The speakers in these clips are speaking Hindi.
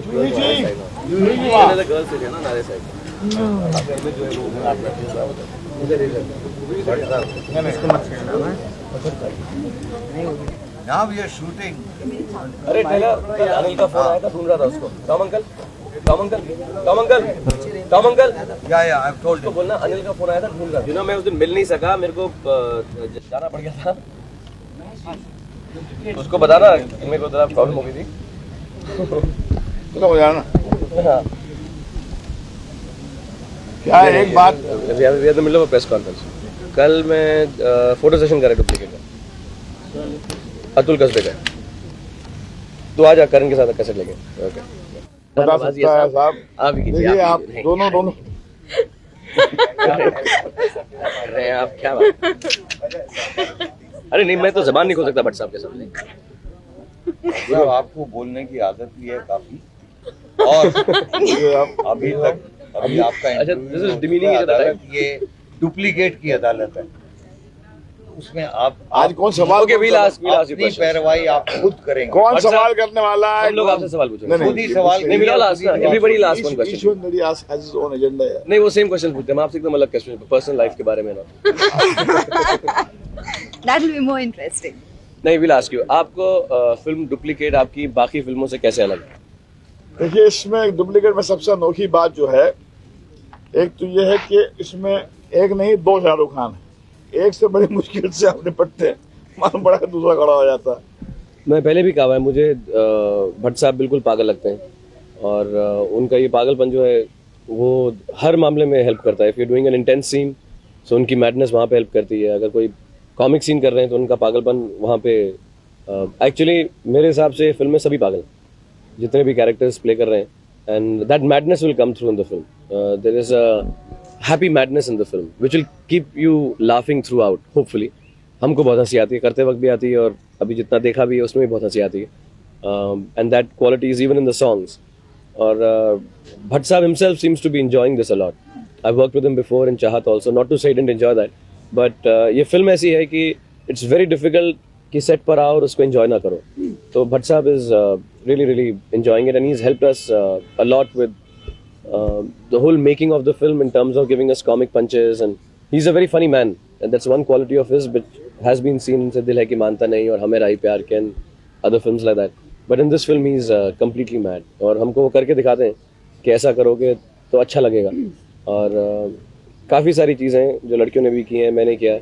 गर्ल्स है ना नारे side Now we are shooting. अरे अनिल का फोन आया था, ढूंढ रहा था उसको। Tom uncle, Tom uncle, Tom uncle, Tom uncle. Yeah, I've told उसको him. बोलना अनिल का फोन आया था, ढूंढ रहा था। मैं उस दिन मिल नहीं सका, मेरे को जाना पड़ गया था। उसको बताना कि मेरे को जरा प्रॉब्लम हो गई थी। तो हो जाना हाँ। क्या है एक बात We are in the middle of a press conference. कल मैं फोटो सेशन कर रहा डुप्लीकेट का, अतुल कस्बे का। तो आ जा करण के साथ कैसे लेके। ओके बता सकता है साहब। आप ही कीजिए, देखिए आप कीजिए। दोनों अरे आप क्या बात। अरे नहीं, मैं तो जबान नहीं खोल सकता भट्ट साहब के सामने। साहब आपको बोलने की आदत भी है काफी, और अभी आपका अच्छा, interview this is में demeaning each other, अदालत ये डुप्लीकेट की अदालत है, उसमें आप आज कौन सवाल Okay, we'll ask you अपनी questions. पैरवाई आप खुद करेंगे। कौन But सवाल sir, करने वाला है? हम लोग आपसे सवाल पूछेंगे। खुद ही सवाल नहीं, we'll all ask, sir. Everybody will ask one question. Each one really has his own agenda है। नहीं, वो सेम क्वेश्चन पूछते हैं, हम आपसे एकदम अलग क्वेश्चन, पर्सनल लाइफ के बारे में ना। That will be more interesting. नहीं, विल आस्क यू, आपको फिल्म डुप्लीकेट आपकी बाकी फिल्मों से कैसे अलग है? देखिए इसमें डुप्लीकेट में सबसे अनोखी बात जो है, एक तो ये है कि इसमें एक नहीं दो शाहरुख खान है। एक से बड़ी मुश्किल से आप निपटते हैं, मालूम पड़ा है दूसरा खड़ा हो जाता है। मैं पहले भी कहा है, मुझे भट्ट साहब बिल्कुल पागल लगते हैं, और उनका ये पागलपन जो है वो हर मामले में हेल्प करता है। If you doing an intense scene, so उनकी मैडनेस वहाँ पे हेल्प करती है। अगर कोई कॉमिक सीन कर रहे हैं तो उनका पागलपन वहाँ पे, एक्चुअली मेरे हिसाब से फिल्म में सभी पागल हैं, जितने भी कैरेक्टर्स प्ले कर रहे हैं, and that madness will come through in the film. There is a happy madness in the film which will keep you laughing throughout, hopefully. हमको बहुत हंसी आती है, करते वक्त भी आती है, और अभी जितना देखा भी है उसमें भी बहुत हंसी आती है, and that quality is even in the songs. और भट्ट साहब himself seems to be enjoying this a lot. I worked with him before in Chaahat also, not to say didn't enjoy that, but ये फिल्म ऐसी है कि इट्स वेरी डिफिकल्ट कि सेट पर आओ और उसको एंजॉय ना करो। तो भट्ट साहब is really really enjoying it, and he has helped us a lot with the whole making of the film in terms of giving us comic punches, and he's a very funny man, and that's one quality of his which has been seen in Dil Hai Ki Manta Nahi और हमें राही प्यार के and other films like that. But in this film he's completely mad, और हमको वो करके दिखाते हैं कि ऐसा करोगे तो अच्छा लगेगा। और काफ़ी सारी चीज़ें जो लड़कियों ने भी की हैं, मैंने किया है,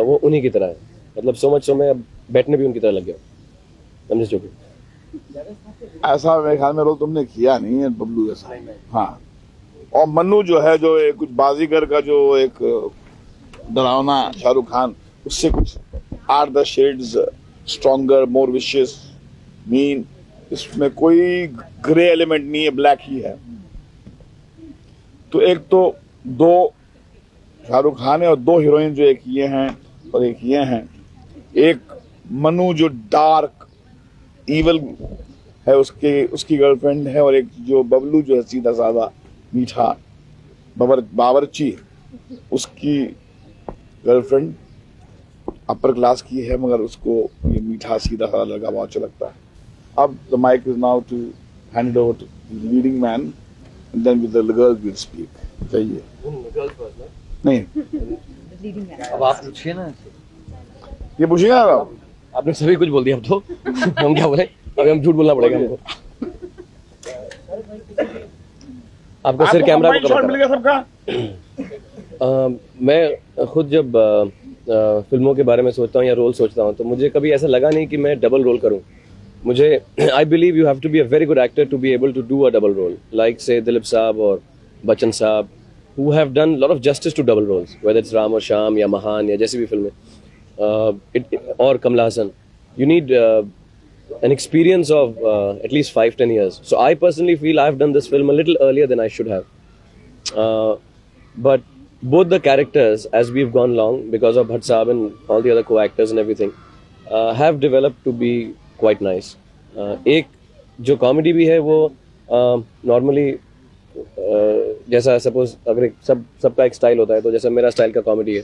वो उन्हीं की तरह है। मतलब सो मच सो मैं अब बैठने भी उनकी तरह लग गया। I'm just joking. ऐसा मेरे ख्याल में रोल तुमने किया नहीं है बबलू जैसा। हाँ, और मन्नू जो है, जो एक कुछ बाजीगर का जो एक डरावना शाहरुख खान, उससे कुछ 8-10 शेड्स स्ट्रॉन्गर, मोर विशियस, मीन, इसमें कोई ग्रे एलिमेंट नहीं है, ब्लैक ही है। तो एक तो दो शाहरुख खान है और दो हीरोइन जो एक ये हैं और एक ये हैं। एक मनु जो डार्क ईवल है, उसकी गर्लफ्रेंड है, और एक जो बबलू जो है सीधा साधा मीठा बावर्ची, उसकी गर्लफ्रेंड अपर क्लास की है, मगर उसको ये मीठा सीधा साधा लड़का बहुत अच्छा लगता है। अब the mic is now to hand it over to leading man, and then with the girls will speak. चाहिए नहीं, अब आप पूछिए ना। ये पूछिए ना आप। आपने सभी कुछ बोल दिया, अब तो हम क्या बोले, अभी हम झूठ बोलना पड़ेगा हमको। आपका सिर कैमरा को शॉट मिल गया सबका। मैं खुद जब फिल्मों के बारे में सोचता हूँ या रोल सोचता हूँ, तो मुझे कभी ऐसा लगा नहीं कि मैं डबल रोल करूँ। मुझे I believe you have to be a very good actor to be able to do a double role, like say Dilip साहब और बच्चन साहब, who have done a lot of justice to double roles, whether it's Ram और श्याम या महान या जैसी भी फिल्में, और कमला Hasan. You need an experience of at least 5-10 years. So I personally feel I've done this film a little earlier than I should have. But both the characters, as we've gone along, because of Bhatt Saab and all the other co-actors and everything, have developed to be quite nice. एक जो कॉमेडी भी है वो नॉर्मली जैसा सपोज अगर एक सबका एक स्टाइल होता है, तो जैसा मेरा स्टाइल का कॉमेडी है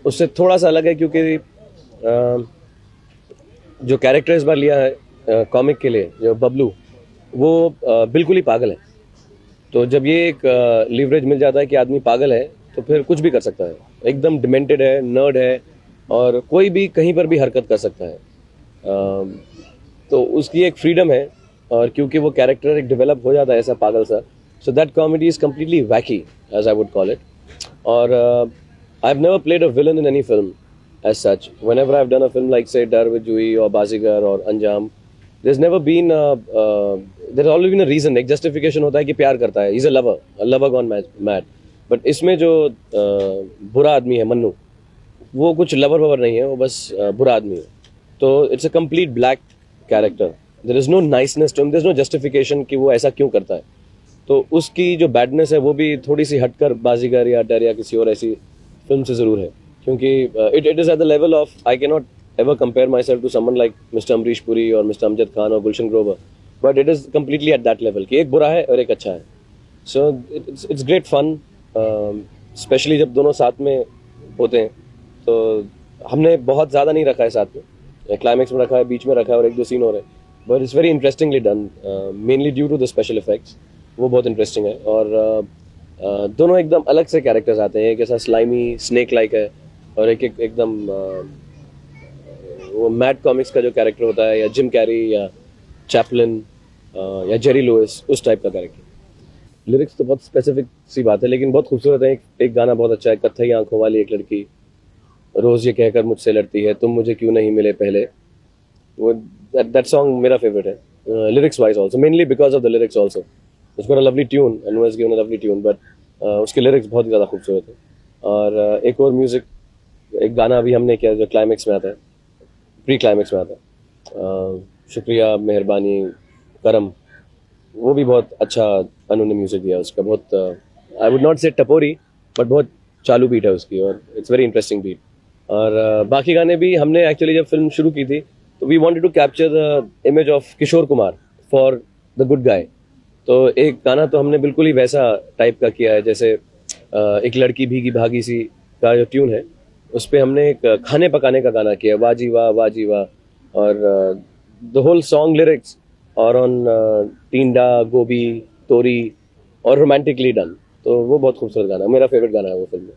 उससे थोड़ा सा अलग है, क्योंकि जो कैरेक्टर इस बार लिया है कॉमिक के लिए, जो बबलू, वो बिल्कुल ही पागल है। तो जब ये एक लीवरेज मिल जाता है कि आदमी पागल है, तो फिर कुछ भी कर सकता है। एकदम डिमेंटेड है, नर्ड है, और कोई भी कहीं पर भी हरकत कर सकता है। तो उसकी एक फ्रीडम है, और क्योंकि वो कैरेक्टर एक डेवलप हो जाता है ऐसा पागल सा, so that comedy is completely wacky as I would call it. और I have never played a villain in any film as such. Whenever I have done a film like say Darr with जूही और बाजीगर और अंजाम, there's never been there's always been a reason, एक justification होता है कि प्यार करता है, he's a lover gone mad। but इसमें जो बुरा आदमी है मन्नू, वो कुछ लवर ववर नहीं है, वो बस बुरा आदमी है। तो it's a complete black character, there is no niceness to him, there is no justification कि वो ऐसा क्यों करता है। तो उसकी जो बैडनेस है वो भी थोड़ी सी हटकर बाजीगर या डर या किसी और ऐसी फिल्म से ज़रूर है, क्योंकि it is at the level of I can not ever compare myself to someone like Mr. Amrish Puri or Mr. Amjad Khan or Gulshan Grover, but it is completely at that level कि एक बुरा है और एक अच्छा है। So it's great fun, especially जब दोनों साथ में होते हैं। तो हमने बहुत ज़्यादा नहीं रखा है साथ में, क्लाइमेक्स में रखा है, बीच में रखा है और एक दो सीन हो रहे हैं, but it's very interestingly done, mainly due to the special effects। वो बहुत इंटरेस्टिंग है, और दोनों एकदम अलग से कैरेक्टर्स आते हैं। एक ऐसा स्लाइमी स्नेक लाइक है, और एक एकदम वो मैड कॉमिक्स का जो कैरेक्टर होता है, या जिम कैरी या चैपलिन या जेरी लुइस, उस टाइप का कैरेक्टर। लिरिक्स तो बहुत स्पेसिफिक सी बात है, लेकिन बहुत खूबसूरत है। एक गाना बहुत अच्छा है, कत्थई आंखों वाली एक लड़की रोज ये कहकर मुझसे लड़ती है, तुम मुझे क्यों नहीं मिले पहले। वो दैट सॉन्ग मेरा फेवरेट है, lyrics wise also, mainly because of the lyrics also. It's got a lovely tune, and has given a lovely tune, but उसके लिरिक्स बहुत ही ज़्यादा खूबसूरत है। और एक और म्यूजिक, एक गाना अभी हमने किया जो क्लाइमेक्स में आता है, प्री क्लाइमेक्स में आता है, शुक्रिया, मेहरबानी, करम, वो भी बहुत अच्छा उन्होंने म्यूजिक दिया उसका। बहुत आई वुड नॉट से टपोरी, बट बहुत चालू बीट है उसकी, और इट्स वेरी इंटरेस्टिंग बीट। और बाकी गाने भी हमने एक्चुअली जब फिल्म शुरू की थी, तो we wanted to capture the image of Kishore Kumar for the good guy. तो एक गाना तो हमने बिल्कुल ही वैसा टाइप का किया है, जैसे एक लड़की भीगी भागी सी का जो ट्यून है, उस पर हमने एक खाने पकाने का गाना किया, वाह जी वाह, वाह जी वाह। और द होल सॉन्ग लिरिक्स और ऑन टींडा, गोभी, तोरी, और रोमांटिकली डन। तो वो बहुत खूबसूरत गाना, मेरा फेवरेट गाना है वो फिल्म में।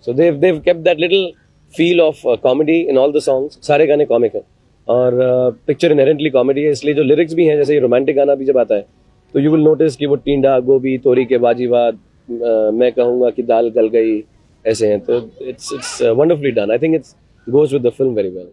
So Dev kept that little feel of comedy in all the songs. सारे गाने कॉमिक हैं, और पिक्चर इनहेरेंटली कॉमेडी है, इसलिए जो लिरिक्स भी हैं, जैसे ये रोमांटिक गाना भी जब आता है, तो यू विल नोटिस कि वो टींडा, गोभी, तोरी के बाजीवा, मैं कहूँगा कि दाल गल गई, ऐसे हैं। तो it's wonderfully done. I think it's goes with the film very well.